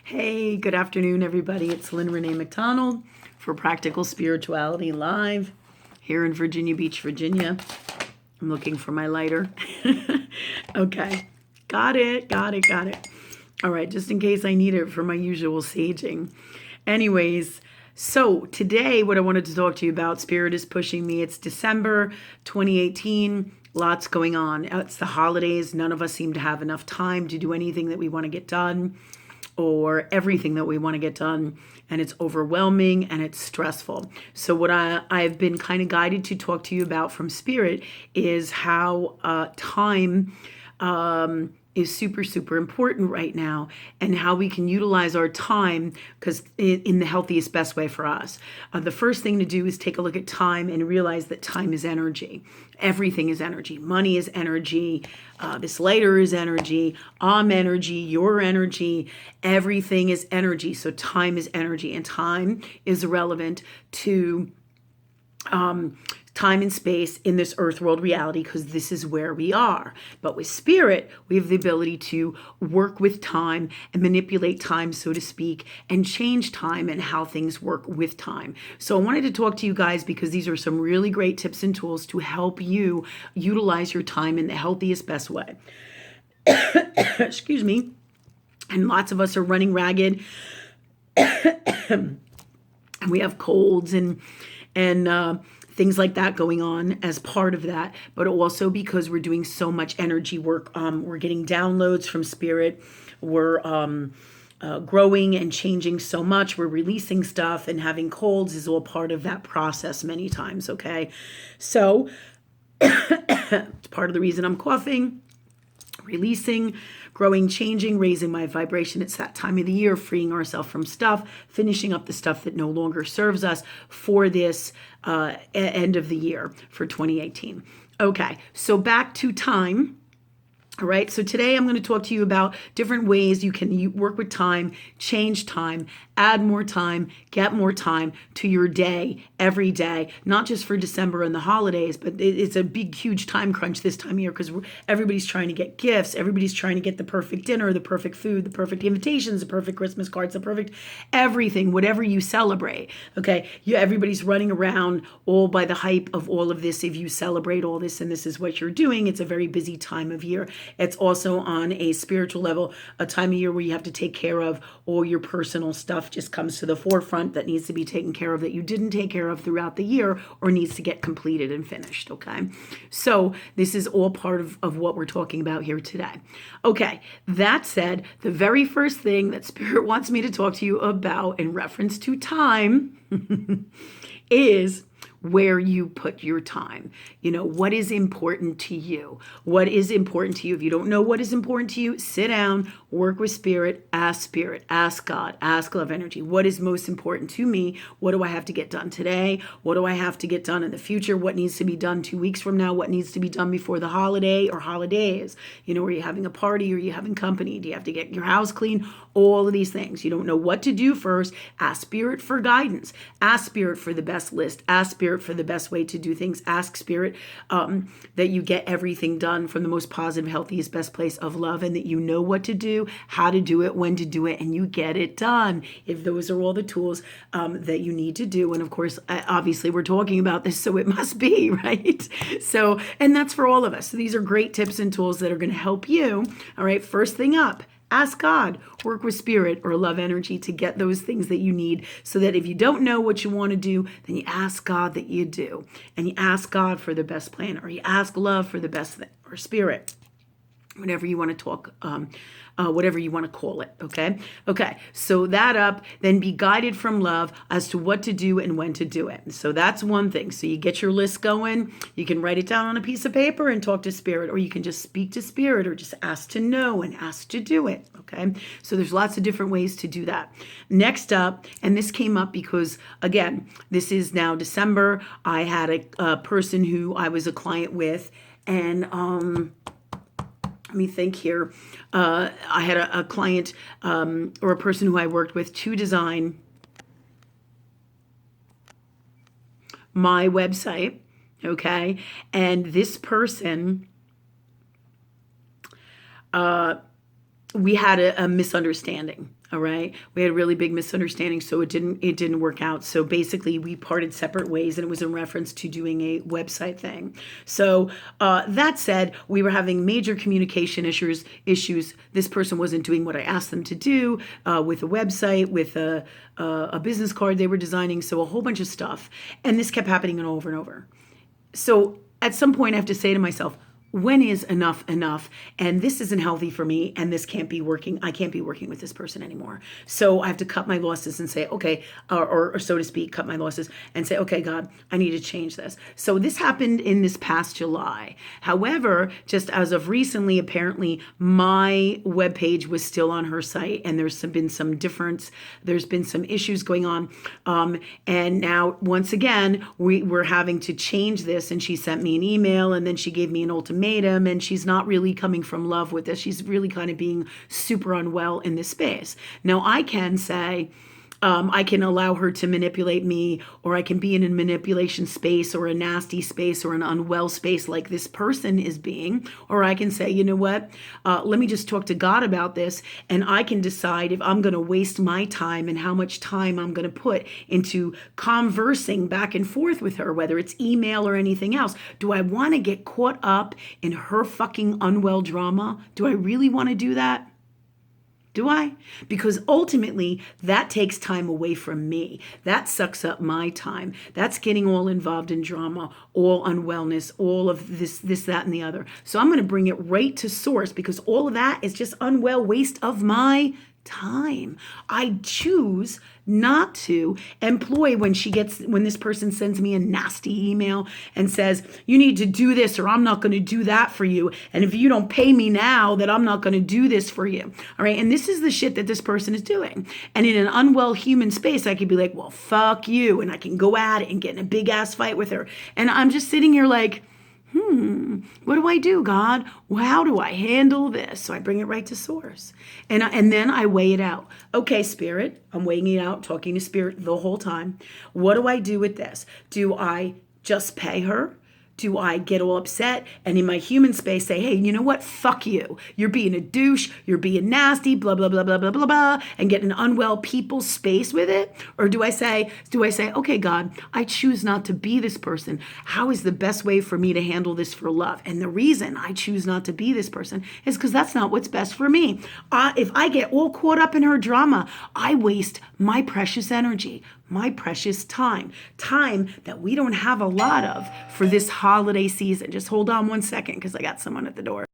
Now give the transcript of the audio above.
Hey, good afternoon, everybody. It's Lynn Renee McDonald for Practical Spirituality Live here in Virginia Beach, Virginia. I'm looking for my lighter. Okay, got it. All right, just in case I need it for my usual saging. Anyways, so today what I wanted to talk to you about, Spirit is pushing me. It's December 2018. Lots going on. It's the holidays. None of us seem to have enough time to do anything that we want to get done or everything that we want to get done, and it's overwhelming and it's stressful. So what I've been kind of guided to talk to you about from Spirit is how time is super, super important right now, and how we can utilize our time because in the healthiest, best way for us. The first thing to do is take a look at time and realize that time is energy. Everything is energy. Money is energy. This lighter is energy. I'm energy. Your energy. Everything is energy. So time is energy, and time is relevant to time and space in this earth world reality because this is where we are. But with Spirit, we have the ability to work with time and manipulate time, so to speak, and change time and how things work with time. So I wanted to talk to you guys because these are some really great tips and tools to help you utilize your time in the healthiest, best way. Excuse me. And lots of us are running ragged. And we have colds and things like that going on as part of that, but also because we're doing so much energy work. We're getting downloads from Spirit. We're growing and changing so much. We're releasing stuff, and having colds is all part of that process many times, okay? So it's part of the reason I'm coughing. Releasing, growing, changing, raising my vibration. It's that time of the year, freeing ourselves from stuff, finishing up the stuff that no longer serves us for this end of the year for 2018. Okay, so back to time. All right, so today I'm going to talk to you about different ways you can work with time, change time, add more time, get more time to your day every day, not just for December and the holidays, but it's a big, huge time crunch this time of year because everybody's trying to get gifts. Everybody's trying to get the perfect dinner, the perfect food, the perfect invitations, the perfect Christmas cards, the perfect everything, whatever you celebrate. Okay, everybody's running around all by the hype of all of this. If you celebrate all this and this is what you're doing, it's a very busy time of year. It's also on a spiritual level, a time of year where you have to take care of all your personal stuff just comes to the forefront that needs to be taken care of that you didn't take care of throughout the year or needs to get completed and finished, okay? So this is all part of what we're talking about here today. Okay, that said, the very first thing that Spirit wants me to talk to you about in reference to time is where you put your time. You know, what is important to you? What is important to you? If you don't know what is important to you, sit down, work with Spirit, ask God, ask love energy. What is most important to me? What do I have to get done today? What do I have to get done in the future? What needs to be done 2 weeks from now? What needs to be done before the holiday or holidays? You know, are you having a party? Are you having company? Do you have to get your house clean? All of these things. You don't know what to do first. Ask Spirit for guidance. Ask Spirit for the best list. Ask Spirit for the best way to do things. Ask Spirit that you get everything done from the most positive, healthiest, best place of love, and that you know what to do, how to do it, when to do it, and you get it done. If those are all the tools that you need to do. And of course, obviously we're talking about this, so it must be, right? So, and that's for all of us. So these are great tips and tools that are going to help you. All right, first thing up. Ask God, work with Spirit or love energy to get those things that you need so that if you don't know what you want to do, then you ask God that you do. And you ask God for the best plan, or you ask love for the best thing, or Spirit, whatever you want to talk, whatever you want to call it, okay? Okay, so that up, then be guided from love as to what to do and when to do it. So that's one thing. So you get your list going, you can write it down on a piece of paper and talk to Spirit, or you can just speak to Spirit or just ask to know and ask to do it, okay? So there's lots of different ways to do that. Next up, and this came up because, again, this is now December. I had a person who I was a client with, and let me think here. I had a client or a person who I worked with to design my website, okay? And this person we had a misunderstanding. All right, we had a really big misunderstanding, so it didn't work out. So basically, we parted separate ways, and it was in reference to doing a website thing. So that said, we were having major communication issues. This person wasn't doing what I asked them to do with a website, with a business card they were designing, so a whole bunch of stuff, and this kept happening over and over. So at some point, I have to say to myself, when is enough enough? And this isn't healthy for me, and this can't be working. I can't be working with this person anymore. So I have to cut my losses and say, okay, or so to speak, cut my losses and say, okay, God, I need to change this. So this happened in this past July. However, just as of recently, apparently my webpage was still on her site, and been some difference. There's been some issues going on. And now, once again, we were having to change this, and she sent me an email, and then she gave me an ultimatum, and she's not really coming from love with this. She's really kind of being super unwell in this space. Now, I can say, I can allow her to manipulate me, or I can be in a manipulation space or a nasty space or an unwell space like this person is being, or I can say, you know what, let me just talk to God about this, and I can decide if I'm going to waste my time and how much time I'm going to put into conversing back and forth with her, whether it's email or anything else. Do I want to get caught up in her fucking unwell drama? Do I really want to do that? Do I? Because ultimately, that takes time away from me. That sucks up my time. That's getting all involved in drama, all unwellness, all of this, that, and the other. So I'm going to bring it right to source, because all of that is just unwell waste of my time. I choose not to employ when this person sends me a nasty email and says, you need to do this, or I'm not going to do that for you. And if you don't pay me now, that I'm not going to do this for you. All right. And this is the shit that this person is doing. And in an unwell human space, I could be like, well, fuck you. And I can go at it and get in a big ass fight with her. And I'm just sitting here like, what do I do, God? Well, how do I handle this? So I bring it right to source. And then I weigh it out. Okay, Spirit, I'm weighing it out, talking to Spirit the whole time. What do I do with this? Do I just pay her? Do I get all upset and in my human space say, hey, you know what? Fuck you. You're being a douche. You're being nasty, blah, blah, blah, blah, blah, blah, blah, and get an unwell people space with it? Or do I say, okay, God, I choose not to be this person. How is the best way for me to handle this for love? And the reason I choose not to be this person is because that's not what's best for me. If I get all caught up in her drama, I waste my precious energy, my precious time that we don't have a lot of for this holiday season. Just hold on one second, because I got someone at the door.